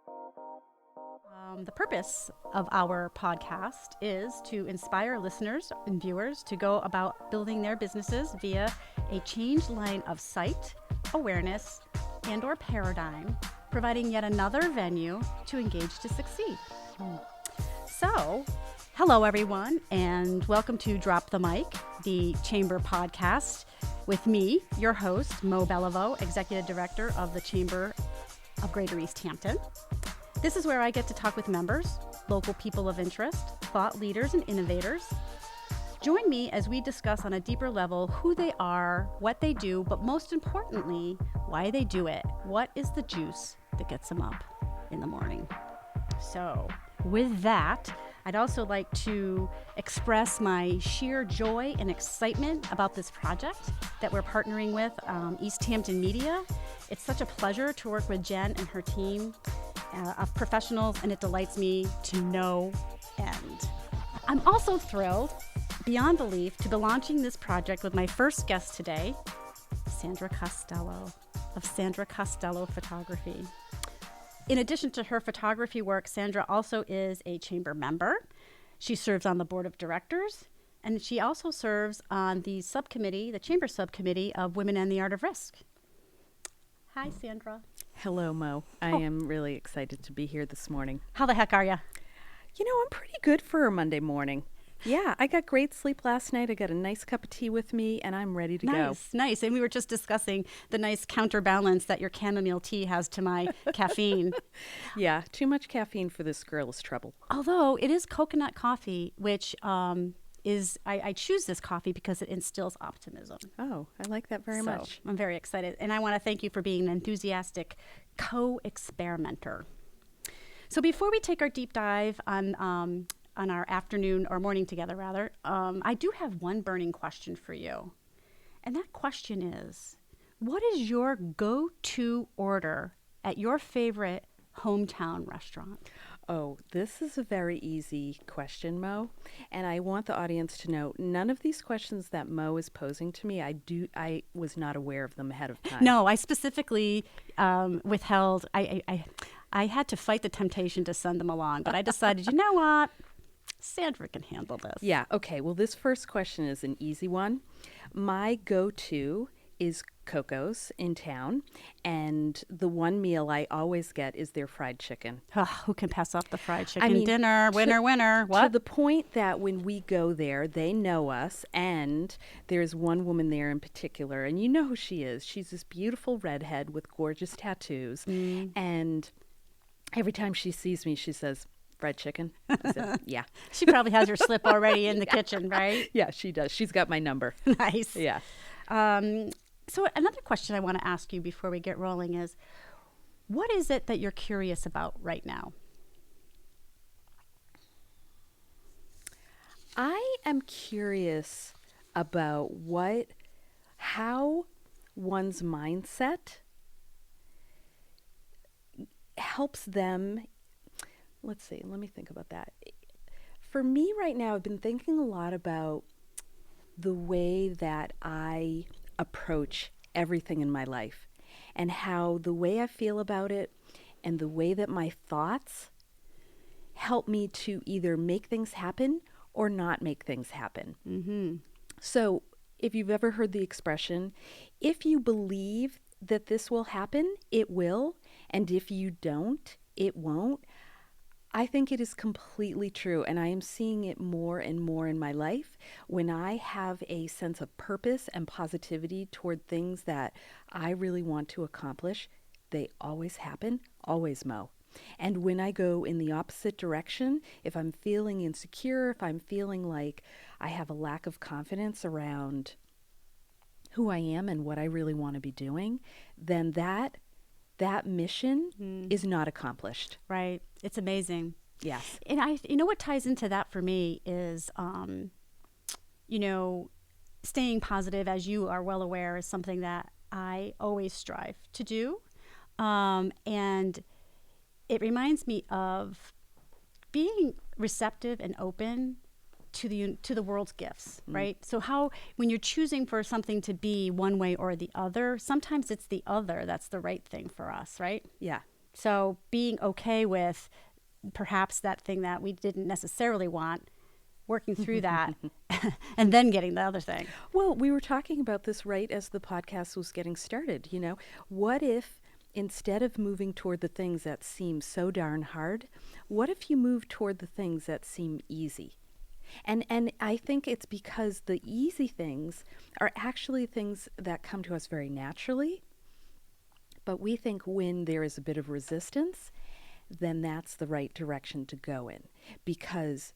The purpose of our podcast is to inspire listeners and viewers to go about building their businesses via a changed line of sight, awareness, and or paradigm, providing yet another venue to engage to succeed. So, hello everyone, and welcome to Drop the Mic, the Chamber podcast, with me, your host, Moe Belliveau, Executive Director of the Chamber of Greater Easthampton. This is where I get to talk with members, local people of interest, thought leaders, and innovators. Join me as we discuss on a deeper level who they are, what they do, but most importantly, why they do it. What is the juice that gets them up in the morning? So, with that, I'd also like to express my sheer joy and excitement about this project that we're partnering with Easthampton Media. It's such a pleasure to work with Jen and her team of professionals, and it delights me to no end. I'm also thrilled, beyond belief, to be launching this project with my first guest today, Sandra Costello of Sandra Costello Photography. In addition to her photography work, Sandra also is a chamber member. She serves on the board of directors, and she also serves on the subcommittee, the chamber subcommittee of Women and the Art of Risk. Hi, Sandra. Hello, Mo. I am really excited to be here this morning. How the heck are you? You know, I'm pretty good for a Monday morning. Yeah, I got great sleep last night. I got a nice cup of tea with me, and I'm ready to go. Nice. And we were just discussing the nice counterbalance that your chamomile tea has to my caffeine. Yeah, too much caffeine for this girl is trouble. Although it is coconut coffee, which I choose this coffee because it instills optimism. Oh, I like that very much. I'm very excited. And I want to thank you for being an enthusiastic co-experimenter. So before we take our deep dive on our afternoon or morning together, rather, I do have one burning question for you. And that question is, what is your go-to order at your favorite hometown restaurant? Oh, this is a very easy question, Mo. And I want the audience to know none of these questions that Mo is posing to me, I was not aware of them ahead of time. No, I specifically withheld. I had to fight the temptation to send them along, but I decided, you know what? Sandra can handle this. Yeah, okay. Well, this first question is an easy one. My go-to is Coco's in town, and the one meal I always get is their fried chicken. Who can pass up the fried chicken dinner? Winner. What? To the point that when we go there, they know us, and there's one woman there in particular, and you know who she is. She's this beautiful redhead with gorgeous tattoos, and every time she sees me, she says, "Fried chicken?" I said, yeah. She probably has her slip already in the kitchen, right? Yeah, she does. She's got my number. Nice. Yeah. So another question I want to ask you before we get rolling is, what is it that you're curious about right now? I am curious about how one's mindset helps them. Let's see, let me think about that. For me right now, I've been thinking a lot about the way that I approach everything in my life and how the way I feel about it and the way that my thoughts help me to either make things happen or not make things happen. Mm-hmm. So if you've ever heard the expression, if you believe that this will happen, it will, and if you don't, it won't. I think it is completely true, and I am seeing it more and more in my life. When I have a sense of purpose and positivity toward things that I really want to accomplish, they always happen, always, Mo. And when I go in the opposite direction, if I'm feeling insecure, if I'm feeling like I have a lack of confidence around who I am and what I really want to be doing, then that mission is not accomplished. Right. It's amazing. Yes. And you know what ties into that for me is, staying positive, as you are well aware, is something that I always strive to do. And it reminds me of being receptive and open to the world's gifts, right? So how, when you're choosing for something to be one way or the other, sometimes it's the other that's the right thing for us, right? Yeah. So being okay with perhaps that thing that we didn't necessarily want, working through that, and then getting the other thing. Well, we were talking about this right as the podcast was getting started. What if instead of moving toward the things that seem so darn hard, what if you move toward the things that seem easy? And I think it's because the easy things are actually things that come to us very naturally. But we think when there is a bit of resistance, then that's the right direction to go in, because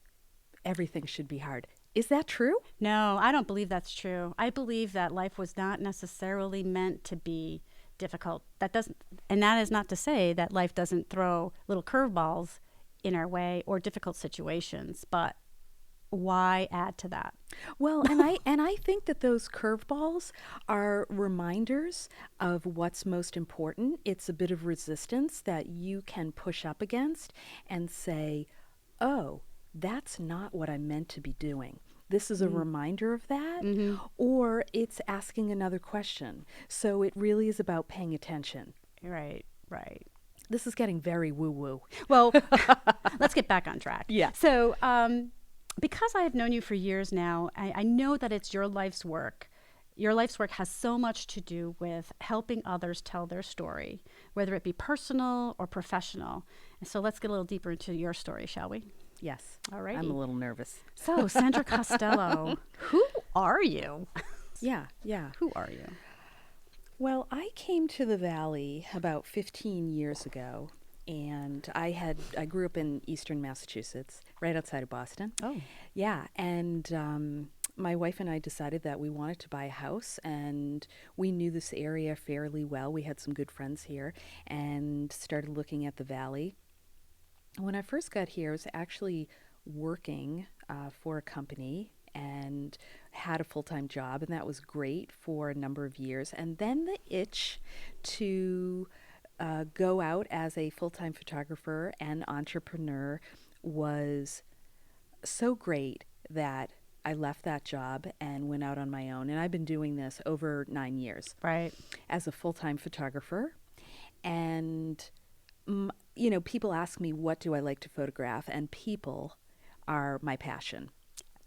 everything should be hard. Is that true? No, I don't believe that's true. I believe that life was not necessarily meant to be difficult. And that is not to say that life doesn't throw little curveballs in our way or difficult situations, but why add to that? Well, and I think that those curveballs are reminders of what's most important. It's a bit of resistance that you can push up against and say, "Oh, that's not what I'm meant to be doing." This is a reminder of that, or it's asking another question. So it really is about paying attention. Right, right. This is getting very woo-woo. Well, let's get back on track. Yeah. So, because I have known you for years now, I know that it's your life's work. Your life's work has so much to do with helping others tell their story, whether it be personal or professional. And so let's get a little deeper into your story, shall we? Yes. All right. I'm a little nervous. So, Sandra Costello, who are you? Yeah. Who are you? Well, I came to the Valley about 15 years ago, and I grew up in eastern Massachusetts, right outside of Boston. Oh. Yeah, and my wife and I decided that we wanted to buy a house, and we knew this area fairly well. We had some good friends here, and started looking at the Valley. When I first got here, I was actually working for a company and had a full-time job, and that was great for a number of years. And then the itch to go out as a full-time photographer and entrepreneur was so great that I left that job and went out on my own. And I've been doing this over 9 years. Right. As a full-time photographer. And people ask me, what do I like to photograph? And people are my passion.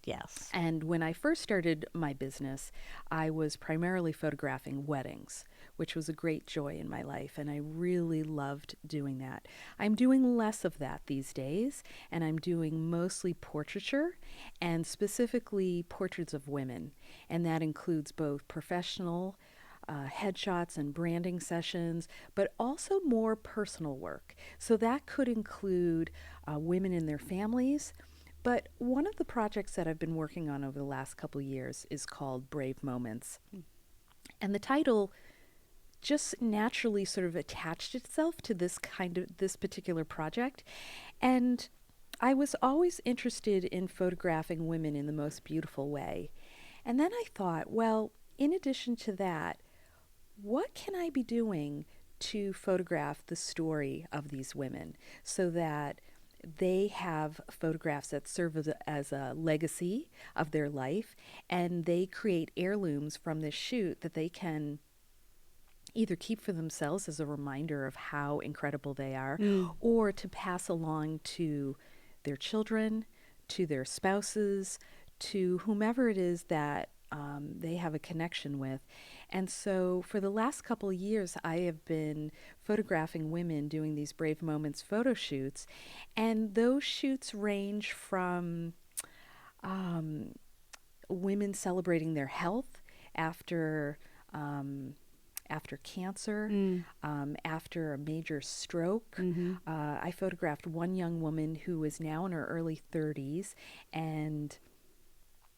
Yes. And when I first started my business, I was primarily photographing weddings, which was a great joy in my life, and I really loved doing that. I'm doing less of that these days, and I'm doing mostly portraiture, and specifically portraits of women, and that includes both professional headshots and branding sessions, but also more personal work. So that could include women and their families. But one of the projects that I've been working on over the last couple of years is called Brave Moments. And the title just naturally sort of attached itself to this particular project. And I was always interested in photographing women in the most beautiful way. And then I thought, well, in addition to that, what can I be doing to photograph the story of these women so that they have photographs that serve as a legacy of their life, and they create heirlooms from this shoot that they can either keep for themselves as a reminder of how incredible they are, or to pass along to their children, to their spouses, to whomever it is that they have a connection with. And so for the last couple of years, I have been photographing women doing these Brave Moments photo shoots. And those shoots range from women celebrating their health after cancer, after a major stroke. I photographed one young woman who is now in her early 30s, and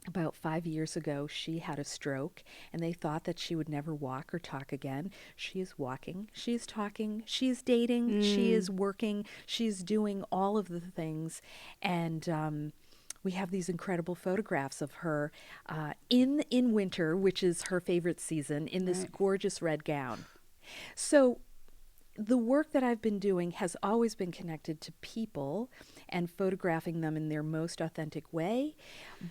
about 5 years ago, she had a stroke, and they thought that she would never walk or talk again. She is walking, she is talking, she is dating, she is working, she's doing all of the things. And we have these incredible photographs of her in winter, which is her favorite season, in this gorgeous red gown. So the work that I've been doing has always been connected to people and photographing them in their most authentic way,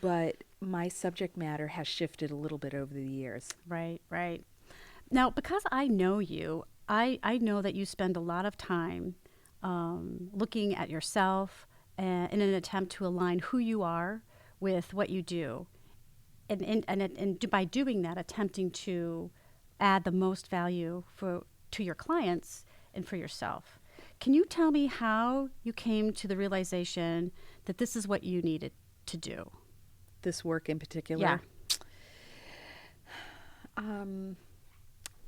but my subject matter has shifted a little bit over the years. Right. Now, because I know you, I know that you spend a lot of time looking at yourself in an attempt to align who you are with what you do. And by doing that, attempting to add the most value to your clients and for yourself. Can you tell me how you came to the realization that this is what you needed to do? This work in particular? Yeah.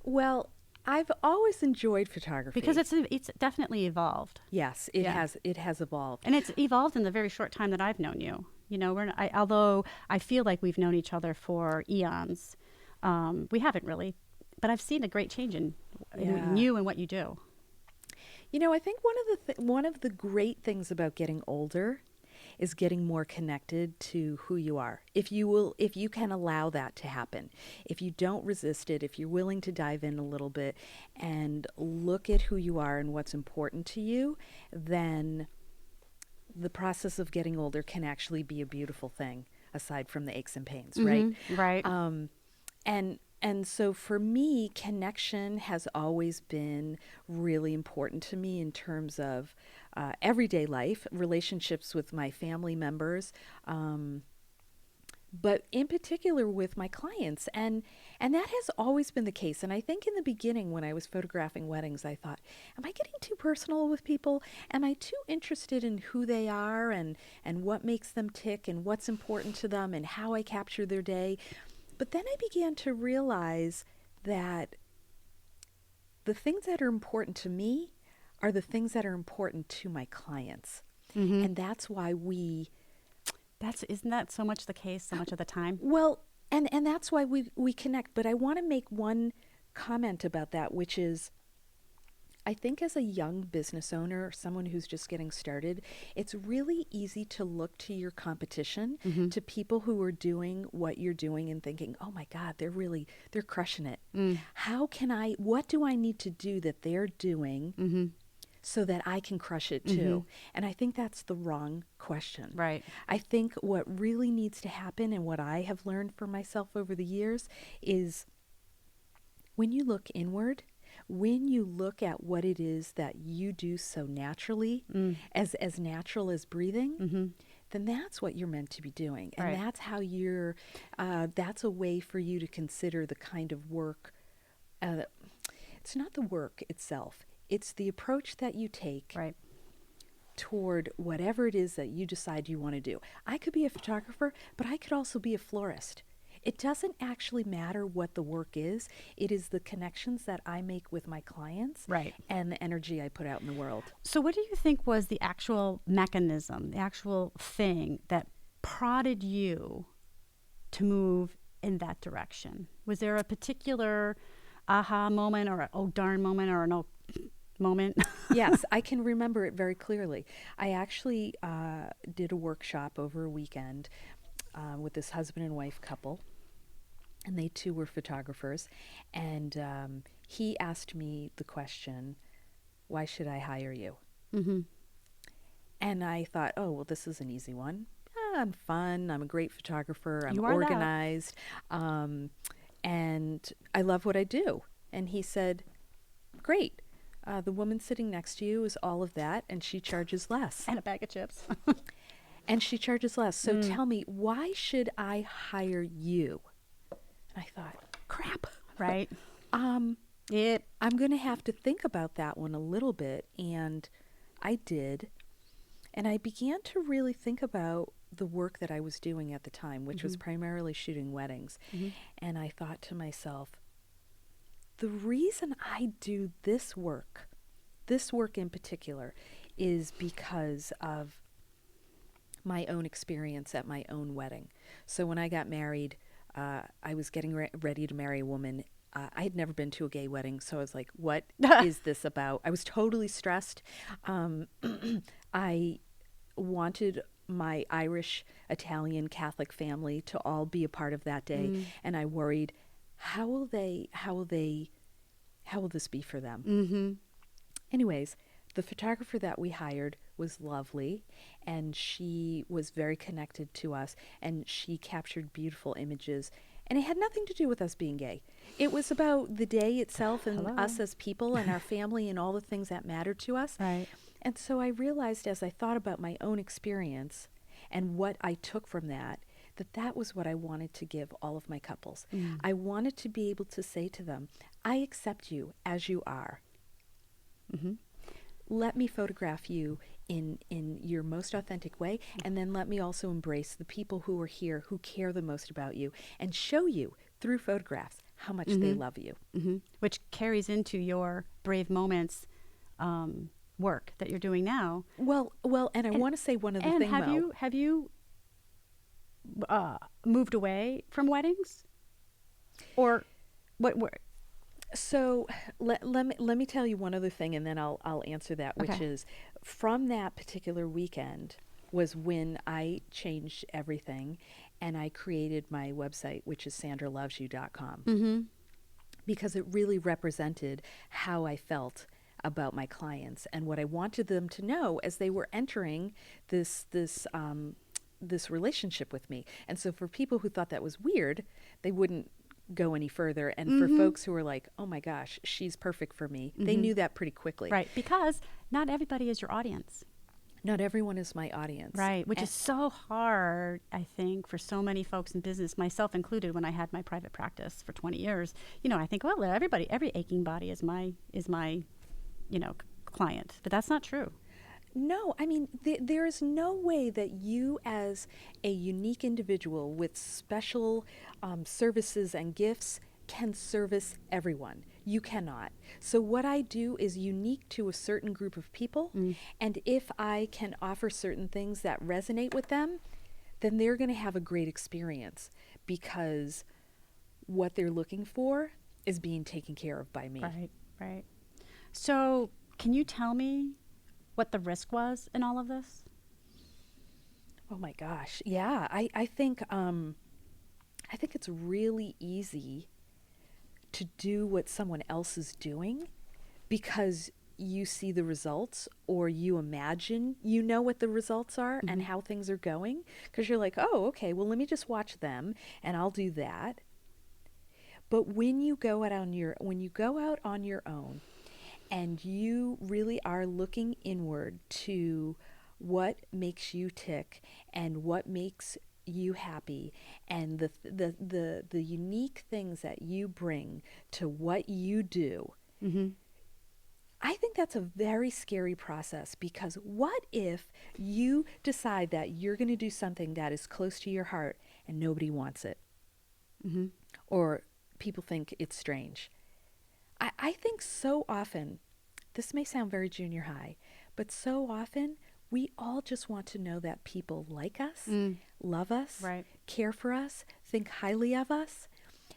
Well, I've always enjoyed photography. Because it's definitely evolved. Yes, it has evolved. And it's evolved in the very short time that I've known you. You know, although I feel like we've known each other for eons, we haven't really. But I've seen a great change in you and what you do. You know, I think one of the great things about getting older is getting more connected to who you are. If you can allow that to happen, if you don't resist it, if you're willing to dive in a little bit and look at who you are and what's important to you, then the process of getting older can actually be a beautiful thing, aside from the aches and pains, right? Right. And so for me, connection has always been really important to me in terms of everyday life, relationships with my family members, but in particular with my clients. And that has always been the case. And I think in the beginning when I was photographing weddings, I thought, am I getting too personal with people? Am I too interested in who they are and what makes them tick and what's important to them and how I capture their day? But then I began to realize that the things that are important to me are the things that are important to my clients. Mm-hmm. And that's why isn't that so much the case so much of the time? Well, and that's why we connect. But I want to make one comment about that, which is, I think as a young business owner, someone who's just getting started, it's really easy to look to your competition, mm-hmm. to people who are doing what you're doing and thinking, oh my God, they're crushing it. What do I need to do that they're doing mm-hmm. so that I can crush it too? Mm-hmm. And I think that's the wrong question. Right. I think what really needs to happen and what I have learned for myself over the years is when you look inward, when you look at what it is that you do so naturally, as natural as breathing, mm-hmm. then that's what you're meant to be doing. And that's how that's a way for you to consider the kind of work. It's not the work itself. It's the approach that you take toward whatever it is that you decide you want to do. I could be a photographer, but I could also be a florist. It doesn't actually matter what the work is. It is the connections that I make with my clients and the energy I put out in the world. So what do you think was the actual mechanism, the actual thing that prodded you to move in that direction? Was there a particular aha moment or an oh darn moment or an oh moment? Yes, I can remember it very clearly. I actually did a workshop over a weekend with this husband and wife couple. And they too were photographers. And he asked me the question, why should I hire you? Mm-hmm. And I thought, oh, well, this is an easy one. I'm fun. I'm a great photographer. I'm organized. And I love what I do. And he said, great. The woman sitting next to you is all of that, and she charges less. And a bag of chips. And she charges less. So tell me, why should I hire you? And I thought, crap. Right. I'm going to have to think about that one a little bit. And I did. And I began to really think about the work that I was doing at the time, which mm-hmm. was primarily shooting weddings. Mm-hmm. And I thought to myself, the reason I do this work in particular, is because of my own experience at my own wedding. So when I got married, I was getting ready to marry a woman. I had never been to a gay wedding, so I was like, what is this about? I was totally stressed. I wanted my Irish, Italian, Catholic family to all be a part of that day, and I worried, how will this be for them? Mm-hmm. Anyways, the photographer that we hired was lovely, and she was very connected to us, and she captured beautiful images, And it had nothing to do with us being gay. It was about the day itself and Hello. us as people and our family and all the things that mattered to us. Right. And so I realized as I thought about my own experience and what I took from that, that was what I wanted to give all of my couples. I wanted to be able to say to them, I accept you as you are. Let me photograph you in your most authentic way, and then let me also embrace the people who are here who care the most about you and show you through photographs how much they love you. Which carries into your Brave Moments work that you're doing now. Well, and I want to say one other thing, Mo. Have you moved away from weddings, or what? So let me tell you one other thing, and then I'll answer that, which Okay. is from that particular weekend was when I changed everything, and I created my website, which is sandralovesyou.com, because it really represented how I felt about my clients and what I wanted them to know as they were entering this relationship with me. And so for people who thought that was weird, they wouldn't go any further. And for folks who were like, oh my gosh, she's perfect for me, they knew that pretty quickly. Right, because not everybody is your audience. Not everyone is my audience. Right, which is so hard, I think, for so many folks in business, myself included. When I had my private practice for 20 years, I think, well, every aching body is my client, but that's not true. No, I mean, there is no way that you as a unique individual with special services and gifts can service everyone. You cannot. So what I do is unique to a certain group of people. And if I can offer certain things that resonate with them, then they're going to have a great experience because what they're looking for is being taken care of by me. Right, right. So can you tell me what the risk was in all of this? Oh my gosh. Yeah. I think it's really easy to do what someone else is doing because you see the results or you imagine you know what the results are and how things are going, because you're like, oh, okay, well, let me just watch them and I'll do that. But when you go out on your own and you really are looking inward to what makes you tick and what makes you happy and the unique things that you bring to what you do, I think that's a very scary process, because what if you decide that you're going to do something that is close to your heart and nobody wants it, or people think it's strange? I think so often, this may sound very junior high, but so often we all just want to know that people like us, love us, Right. care for us, think highly of us.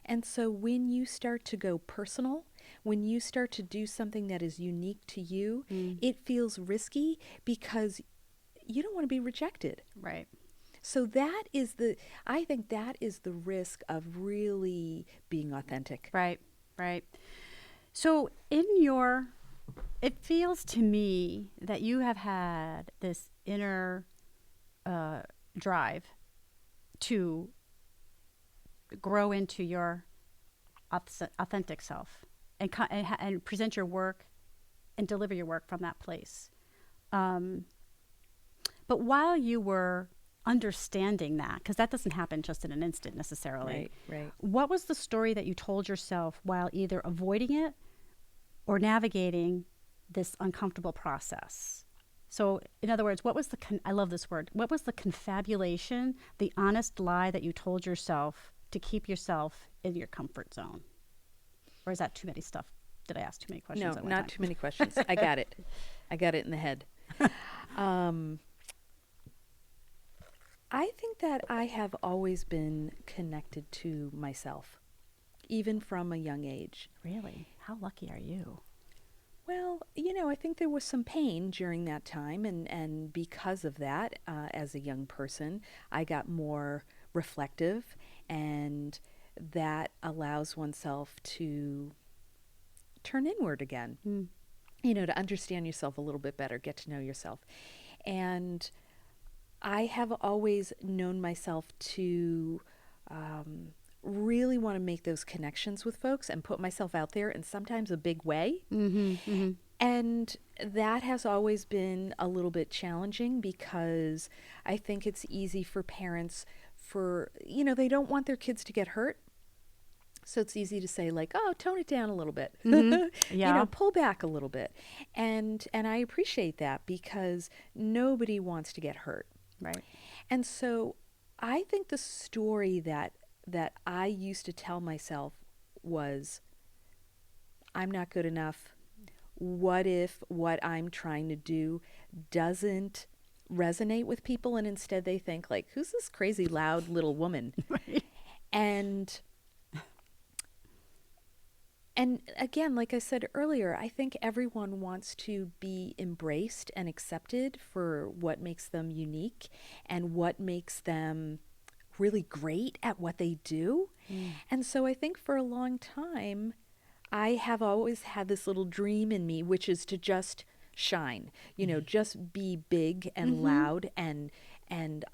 And so when you start to go personal, when you start to do something that is unique to you, it feels risky because you don't want to be rejected. Right. So I think that is the risk of really being authentic. Right, right. So it feels to me that you have had this inner drive to grow into your authentic self and present your work and deliver your work from that place. But while you were understanding that, because that doesn't happen just in an instant necessarily, Right. what was the story that you told yourself while either avoiding it or navigating this uncomfortable process? So in other words, what was I love this word, what was the confabulation, the honest lie that you told yourself to keep yourself in your comfort zone? Or is that too many stuff? Did I ask too many questions? No, at one not time? too many questions. I got it. I got it in the head. I think that I have always been connected to myself, even from a young age. Really? How lucky are you? Well, I think there was some pain during that time, and because of that, as a young person, I got more reflective, and that allows oneself to turn inward again, to understand yourself a little bit better, get to know yourself. And I have always known myself to really want to make those connections with folks and put myself out there in sometimes a big way. And that has always been a little bit challenging because I think it's easy for parents they don't want their kids to get hurt. So it's easy to say like, oh, tone it down a little bit, pull back a little bit. And I appreciate that because nobody wants to get hurt. Right. And so I think the story that I used to tell myself was, I'm not good enough. What if what I'm trying to do doesn't resonate with people, and instead they think like, who's this crazy loud little woman? Right. And again, like I said earlier, I think everyone wants to be embraced and accepted for what makes them unique and what makes them really great at what they do. And so I think for a long time, I have always had this little dream in me, which is to just shine, just be big and loud and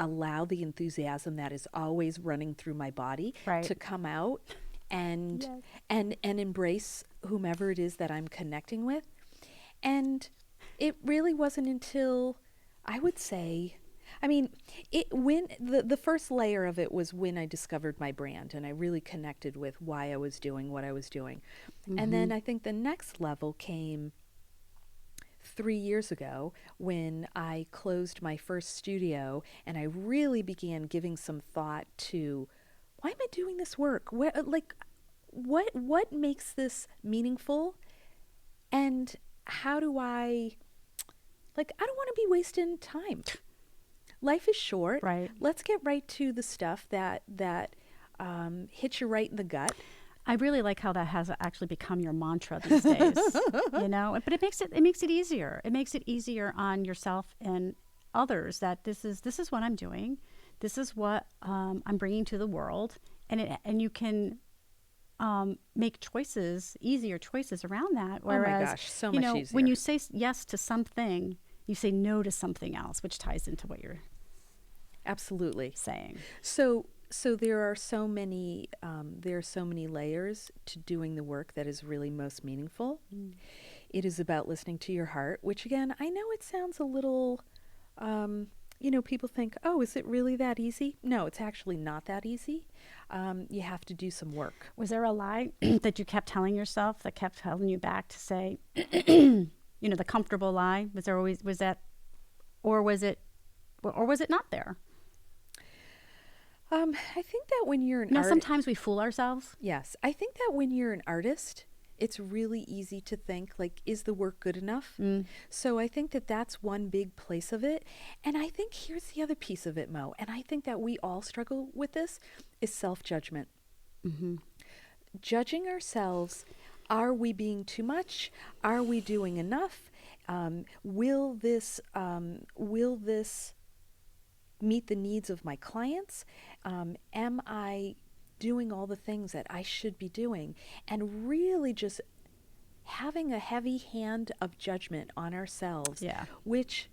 allow the enthusiasm that is always running through my body to come out and embrace whomever it is that I'm connecting with. And it really wasn't until, I would say, when the first layer of it was when I discovered my brand and I really connected with why I was doing what I was doing. And then I think the next level came 3 years ago when I closed my first studio and I really began giving some thought to, why am I doing this work? What makes this meaningful? And how do I don't want to be wasting time. Life is short. Right. Let's get right to the stuff that hits you right in the gut. I really like how that has actually become your mantra these days, but it makes it easier. It makes it easier on yourself and others that this is what I'm doing. This is what I'm bringing to the world. And you can make easier choices around that. Whereas, oh my gosh, so much easier. When you say yes to something, you say no to something else, which ties into what you're absolutely saying. So there are so many layers to doing the work that is really most meaningful. It is about listening to your heart, which again, I know it sounds a little, people think, oh, is it really that easy? No, it's actually not that easy. You have to do some work. Was there a lie that you kept telling yourself that kept holding you back to say, the comfortable lie? Was that, or was it not there? I think that when you're an artist, sometimes we fool ourselves. Yes, I think that when you're an artist, it's really easy to think like, is the work good enough? So I think that that's one big place of it. And I think here's the other piece of it, Mo, and I think that we all struggle with this, is self-judgment. Judging ourselves. Are we being too much? Are we doing enough? Will this meet the needs of my clients? Am I doing all the things that I should be doing? And really just having a heavy hand of judgment on ourselves. Yeah. Which,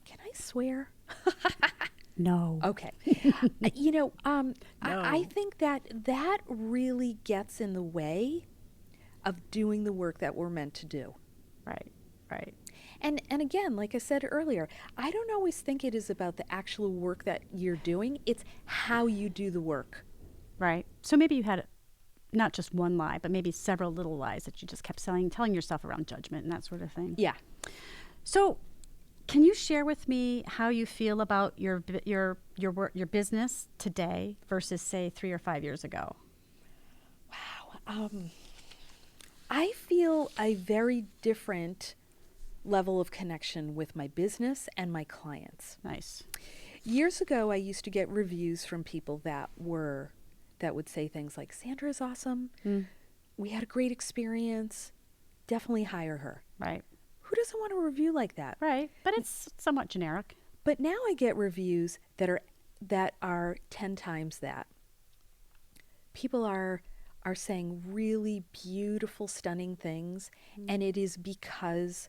can I swear? No. Okay. No. I think that really gets in the way of doing the work that we're meant to do. Right. And again, like I said earlier, I don't always think it is about the actual work that you're doing. It's how you do the work. Right. So maybe you had not just one lie, but maybe several little lies that you just kept telling yourself around judgment and that sort of thing. Yeah. So can you share with me how you feel about your business today versus, say, 3 or 5 years ago? Wow. I feel a very different level of connection with my business and my clients. Nice. Years ago, I used to get reviews from people that would say things like, Sandra is awesome. We had a great experience. Definitely hire her. Right. Who doesn't want a review like that? Right. But it's somewhat generic. But now I get reviews that are 10 times that. People are saying really beautiful, stunning things, and it is because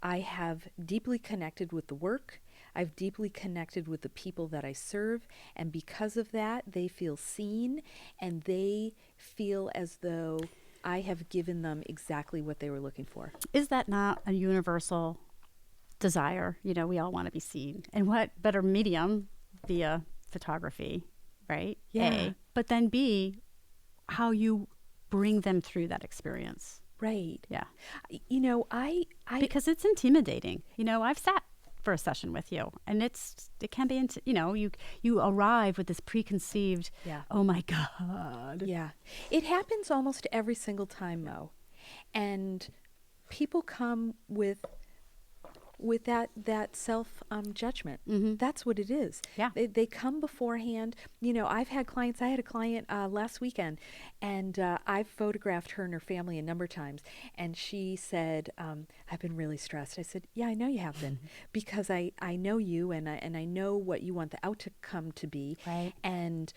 I have deeply connected with the work. I've deeply connected with the people that I serve. And because of that, they feel seen and they feel as though I have given them exactly what they were looking for. Is that not a universal desire? You know, we all want to be seen. And what better medium via photography, right? Yeah. A. But then B, how you bring them through that experience. Right. Yeah. You know, I Because it's intimidating. You know, I've sat for a session with you and it can be, you know, you arrive with this preconceived, Yeah. oh my God. Yeah. It happens almost every single time, Mo. And people come with that self judgment. That's what it is. Yeah. They come beforehand. You know, I had a client last weekend, and I've photographed her and her family a number of times, and she said, I've been really stressed. I said, yeah, I know you have been, because I know you, and I know what you want the outcome to be. Right. And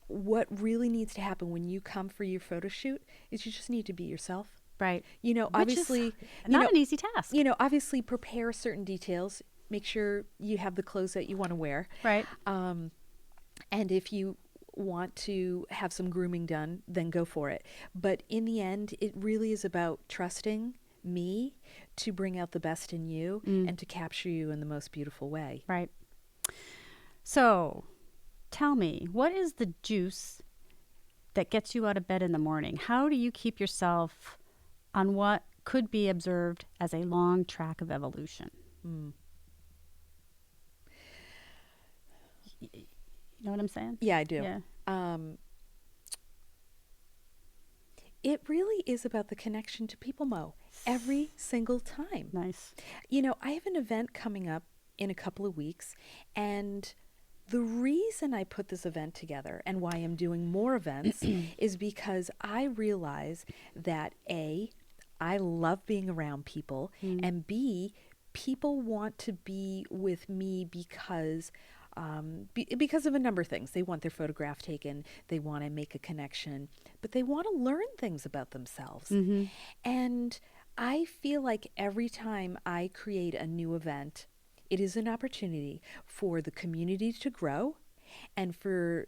what really needs to happen when you come for your photo shoot is you just need to be yourself. Right. You know, Which obviously, is not an easy task. You know, obviously prepare certain details. Make sure you have the clothes that you want to wear. Right. And if you want to have some grooming done, then go for it. But in the end, it really is about trusting me to bring out the best in you and to capture you in the most beautiful way. Right. So tell me, what is the juice that gets you out of bed in the morning? How do you keep yourself on what could be observed as a long track of evolution? You know what I'm saying? Yeah, I do. Yeah. It really is about the connection to people, Mo, every single time. Nice. You know, I have an event coming up in a couple of weeks, and the reason I put this event together and why I'm doing more events is because I realize that A, I love being around people, and B, people want to be with me because of a number of things. They want their photograph taken, they want to make a connection, but they want to learn things about themselves. And I feel like every time I create a new event, it is an opportunity for the community to grow, and for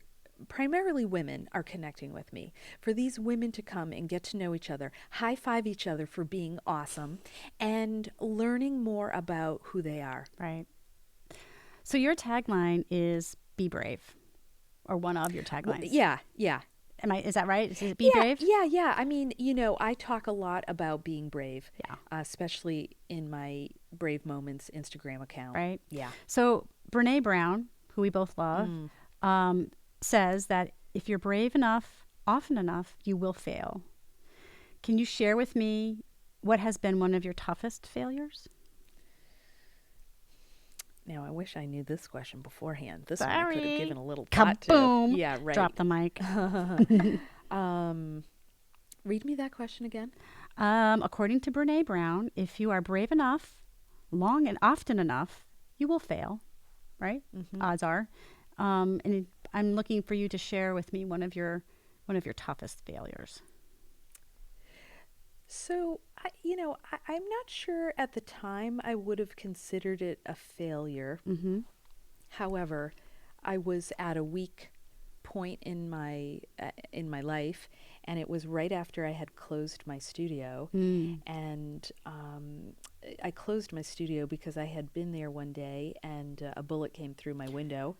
primarily women are connecting with me, for these women to come and get to know each other, high five each other for being awesome, and learning more about who they are. Right. So your tagline is "Be brave," or one of your taglines. Yeah. Is that right? Is it "Be brave"? Yeah. I mean, you know, I talk a lot about being brave, Yeah. Especially in my Brave Moments Instagram account. Right. Yeah. So Brene Brown, who we both love, says that if you're brave enough, often enough, you will fail. Can you share with me what has been one of your toughest failures? Now, I wish I knew this question beforehand. This one I could have given a little thought Kaboom. to. Yeah, right. Drop the mic. Read me that question again. According to Brene Brown, if you are brave enough, long and often enough, you will fail, right? Odds are. I'm looking for you to share with me one of your toughest failures. So, I'm not sure at the time I would have considered it a failure. However, I was at a weak point in my life, and it was right after I had closed my studio. And I closed my studio because I had been there one day, and a bullet came through my window.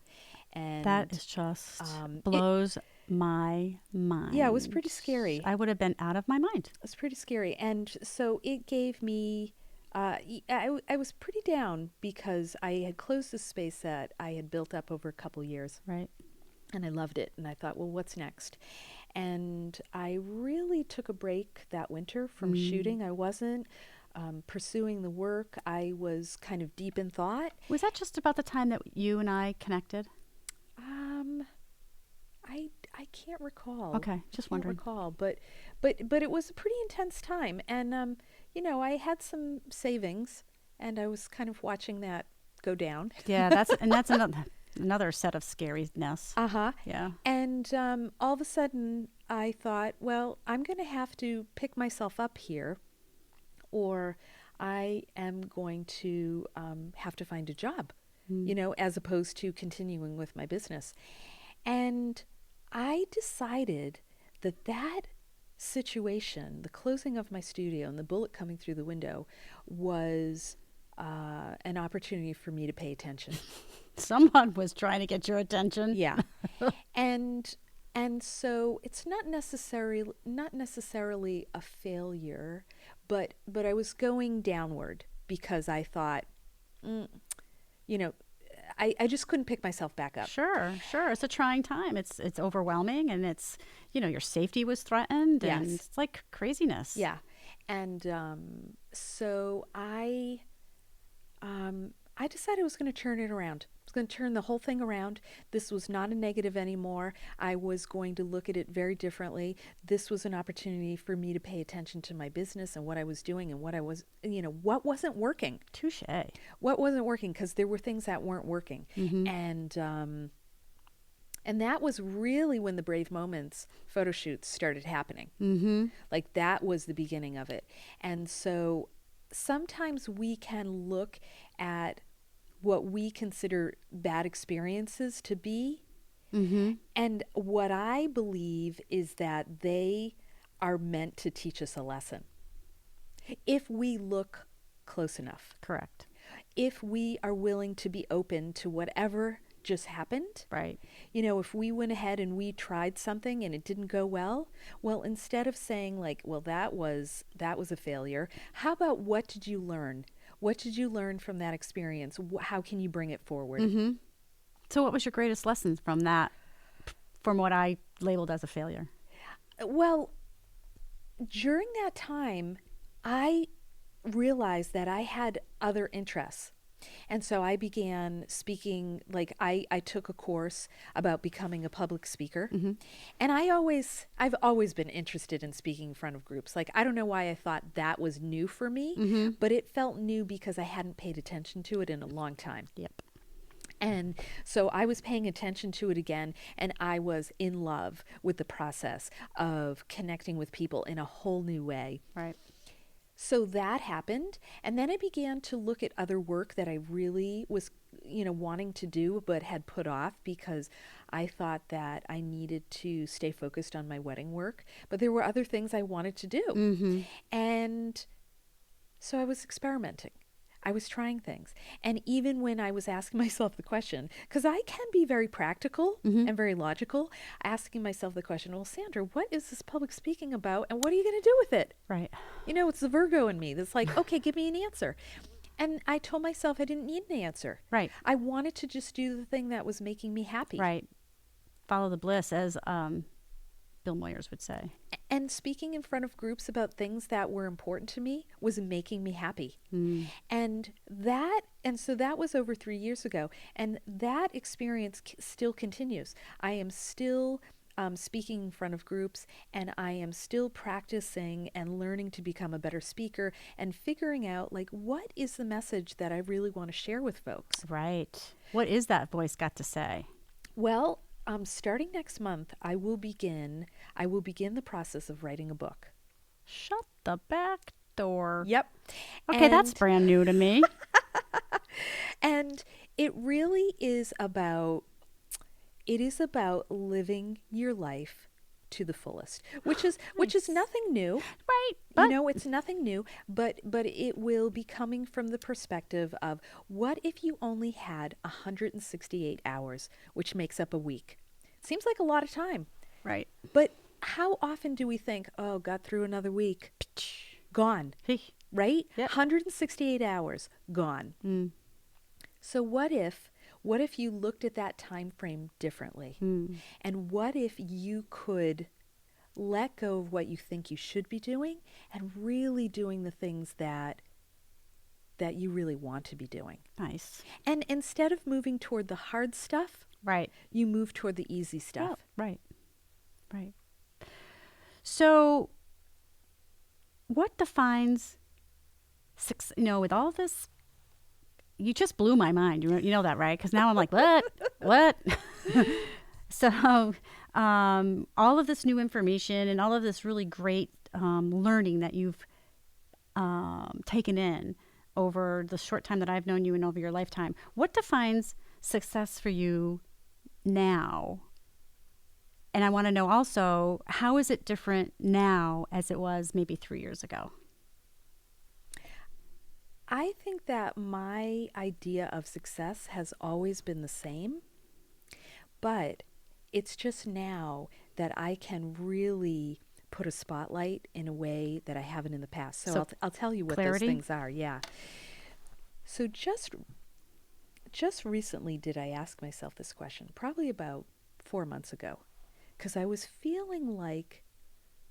And that is just blows my mind. Yeah, it was pretty scary. I would have been out of my mind. It was pretty scary. And so it gave me, I was pretty down because I had closed the space that I had built up over a couple years. Right. And I loved it. And I thought, well, what's next? And I really took a break that winter from shooting. I wasn't pursuing the work. I was kind of deep in thought. Was that just about the time that you and I connected? I can't recall. Okay, just wondering. Recall, but it was a pretty intense time, and I had some savings, and I was kind of watching that go down. Yeah, that's another set of scariness. Yeah. And all of a sudden, I thought, well, I'm going to have to pick myself up here, or I am going to have to find a job. as opposed to continuing with my business. And I decided that situation, the closing of my studio and the bullet coming through the window, was an opportunity for me to pay attention. Someone was trying to get your attention. Yeah. and so it's not necessarily a failure, but I was going downward because I thought, I just couldn't pick myself back up. Sure. It's a trying time. It's overwhelming, and it's, your safety was threatened, Yes. and it's like craziness. Yeah. And so I decided I was going to turn it around. I was going to turn the whole thing around. This was not a negative anymore. I was going to look at it very differently. This was an opportunity for me to pay attention to my business and what I was doing and what I was, what wasn't working. Touché. What wasn't working, because there were things that weren't working. Mm-hmm. And that was really when the Brave Moments photo shoots started happening. Mm-hmm. Like, that was the beginning of it. And so sometimes we can look at what we consider bad experiences to be. Mm-hmm. And what I believe is that they are meant to teach us a lesson. If we look close enough. Correct. If we are willing to be open to whatever just happened. Right. If we went ahead and we tried something and it didn't go well, instead of saying like, well, that was a failure, how about what did you learn? What did you learn from that experience? How can you bring it forward? Mm-hmm. So what was your greatest lesson from that, from what I labeled as a failure? Well, during that time, I realized that I had other interests. And so I began speaking, like I took a course about becoming a public speaker. Mm-hmm. And I've always been interested in speaking in front of groups. Like, I don't know why I thought that was new for me, Mm-hmm. but it felt new because I hadn't paid attention to it in a long time. Yep. And so I was paying attention to it again, and I was in love with the process of connecting with people in a whole new way. Right. So that happened. And then I began to look at other work that I really was, wanting to do, but had put off because I thought that I needed to stay focused on my wedding work. But there were other things I wanted to do. Mm-hmm. And so I was experimenting. I was trying things. And even when I was asking myself the question, because I can be very practical Mm-hmm. and very logical, asking myself the question, well, Sandra, what is this public speaking about? And what are you going to do with it? Right. It's the Virgo in me that's like, okay, give me an answer. And I told myself I didn't need an answer. Right. I wanted to just do the thing that was making me happy. Right. Follow the bliss, as Bill Moyers would say. And speaking in front of groups about things that were important to me was making me happy. Mm. And so that was over 3 years ago. And that experience still continues. I am still speaking in front of groups, and I am still practicing and learning to become a better speaker and figuring out, like, what is the message that I really want to share with folks? Right. What is that voice got to say? Well, starting next month, I will begin the process of writing a book. Shut the back door. Yep. Okay, that's brand new to me. And it really is about living your life to the fullest, which is nothing new. Right. But It's nothing new, but it will be coming from the perspective of, what if you only had 168 hours, which makes up a week? Seems like a lot of time. right. But how often do we think, oh, got through another week, gone, right? Yep. 168 hours, gone. Mm. So what if you looked at that time frame differently? Mm. And what if you could let go of what you think you should be doing and really doing the things that you really want to be doing? Nice. And instead of moving toward the hard stuff, Right. you move toward the easy stuff. Oh, right. Right. So what defines success? With all this, you just blew my mind. You know that, right? Because now I'm like, what? So all of this new information and all of this really great learning that you've taken in, over the short time that I've known you and over your lifetime, what defines success for you now? And I want to know also, how is it different now as it was maybe 3 years ago? I think that my idea of success has always been the same, but it's just now that I can really put a spotlight in a way that I haven't in the past. So I'll tell you what clarity? those things are. Yeah. So just recently did I ask myself this question, probably about 4 months ago, because I was feeling like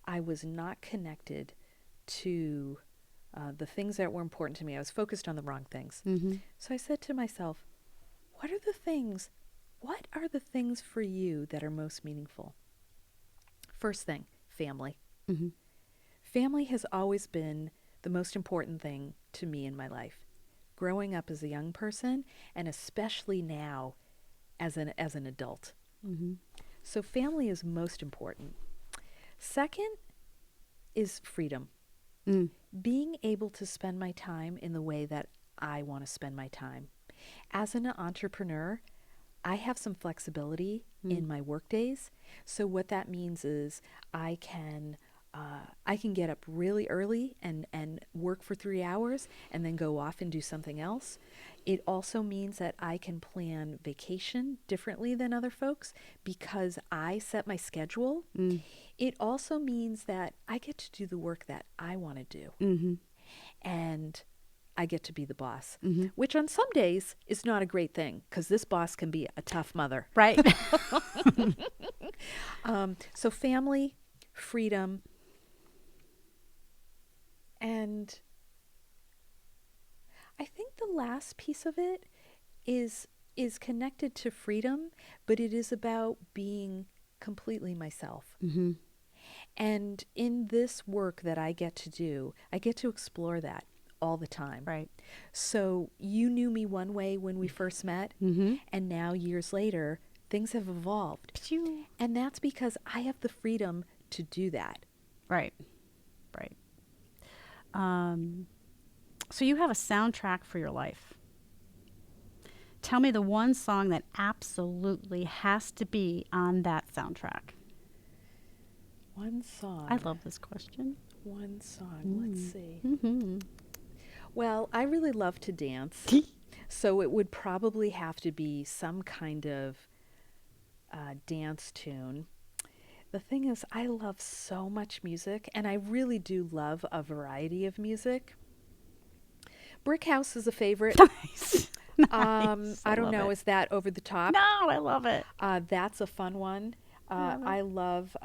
I was not connected to the things that were important to me. I was focused on the wrong things. Mm-hmm. So I said to myself, what are the things for you that are most meaningful? First thing, family. Mm-hmm. Family has always been the most important thing to me in my life. Growing up as a young person, and especially now as an adult. Mm-hmm. So family is most important. Second is freedom. Mm. Being able to spend my time in the way that I want to spend my time. As an entrepreneur, I have some flexibility in my work days. So what that means is I can get up really early and work for 3 hours and then go off and do something else. It also means that I can plan vacation differently than other folks because I set my schedule. It also means that I get to do the work that I want to do. Mm-hmm. And I get to be the boss, Mm-hmm. which on some days is not a great thing because this boss can be a tough mother. Right. So family, freedom, and I think the last piece of it is connected to freedom, but it is about being completely myself. Mm-hmm. And in this work that I get to do, I get to explore that all the time. Right. So you knew me one way when we first met, Mm-hmm. and now years later, things have evolved. Pew. And that's because I have the freedom to do that. Right. Right. So you have a soundtrack for your life. Tell me the one song that absolutely has to be on that soundtrack. One song. I love this question. One song. Let's see. Mm-hmm. Well, I really love to dance. So it would probably have to be some kind of dance tune. The thing is, I love so much music, and I really do love a variety of music. Brick House is a favorite. Nice. Nice. I don't love know, it. is that over the top? No, I love it. That's a fun one. I love,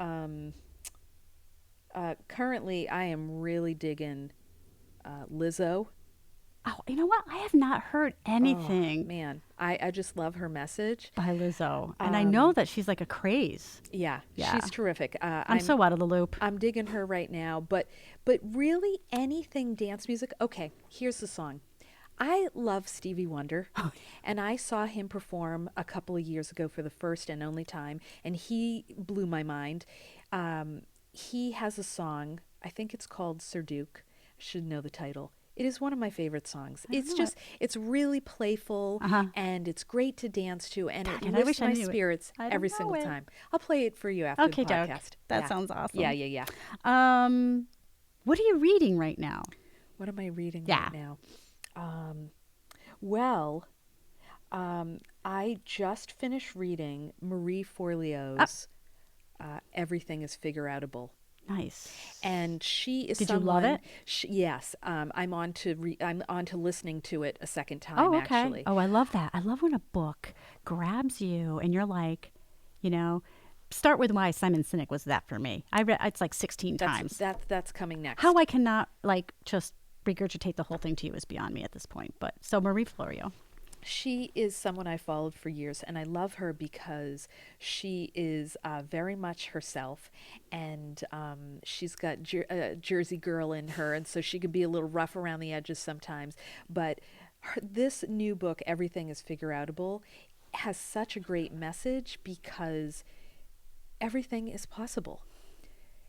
currently I am really digging Lizzo. Oh, you know what? I have not heard anything Man, I just love her message. by Lizzo. And I know that she's like a craze. Yeah, Yeah. she's terrific. I'm so out of the loop. I'm digging her right now, but really anything dance music. Okay, here's the song. I love Stevie Wonder, and I saw him perform a couple of years ago for the first and only time, and he blew my mind. He has a song, I think it's called Sir Duke. I should know the title. It is one of my favorite songs. It's really playful, and it's great to dance to, and it lifts my spirits every single time. I'll play it for you after the podcast. That sounds awesome. Yeah. What are you reading right now? What am I reading right now? I just finished reading Marie Forleo's Everything is Figure-Outable. Nice. And she is Did someone, you love it? Yes. I'm on to listening to it a second time, Oh, okay. actually. Oh, I love that. I love when a book grabs you and you're like, start with why Simon Sinek was that for me. I read it's like 16 times. That's coming next. How I cannot just regurgitate the whole thing to you is beyond me at this point. But so Marie Forleo. She is someone I followed for years, and I love her because she is very much herself, and she's got Jersey girl in her, and so she can be a little rough around the edges sometimes. But this new book, Everything is Figure-Outable, has such a great message because everything is possible.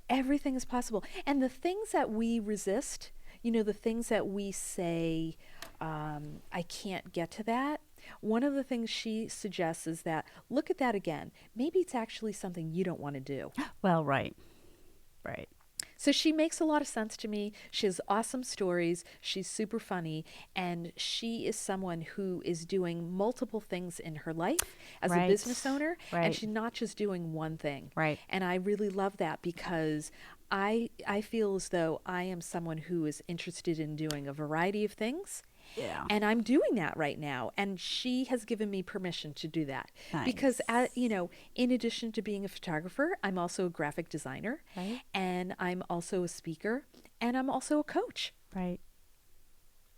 Everything is possible. And the things that we resist, the things that we say, I can't get to that. One of the things she suggests is that look at that again. Maybe it's actually something you don't want to do. Well, right. Right. So she makes a lot of sense to me. She has awesome stories. She's super funny. And she is someone who is doing multiple things in her life as a business owner. Right. And she's not just doing one thing. Right. And I really love that because I feel as though I am someone who is interested in doing a variety of things. Yeah. And I'm doing that right now. And she has given me permission to do that. Nice. Because, in addition to being a photographer, I'm also a graphic designer. Right. And I'm also a speaker. And I'm also a coach. Right.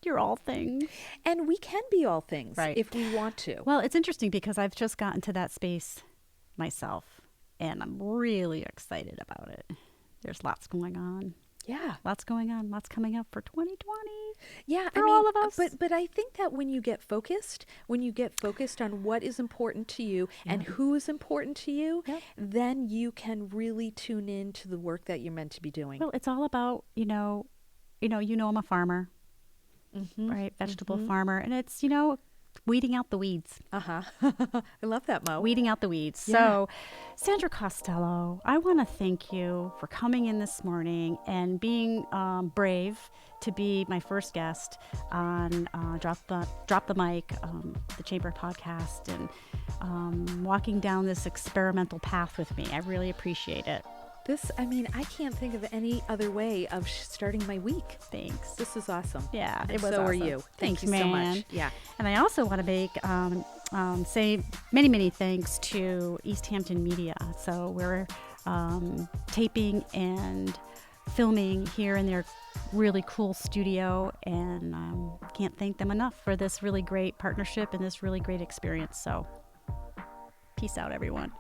You're all things. And we can be all things Right. if we want to. Well, it's interesting because I've just gotten to that space myself. And I'm really excited about it. There's lots going on. Yeah. Lots going on. Lots coming up for 2020. Yeah, For all of us. But I think that when you get focused on what is important to you and who is important to you, then you can really tune in to the work that you're meant to be doing. Well, it's all about, I'm a farmer, right? Vegetable farmer. And it's, weeding out the weeds. I love that, Mo. Weeding out the weeds. Yeah. So, Sandra Costello, I want to thank you for coming in this morning and being brave to be my first guest on Drop the Mic, the Chamber podcast, and walking down this experimental path with me. I really appreciate it. I can't think of any other way of starting my week. Thanks. This is awesome. Yeah, And it was so are awesome. you. Thanks, Thank you so man. much. Yeah. And I also want to make say many, many thanks to Easthampton Media. So we're taping and filming here in their really cool studio, and can't thank them enough for this really great partnership and this really great experience. So peace out, everyone.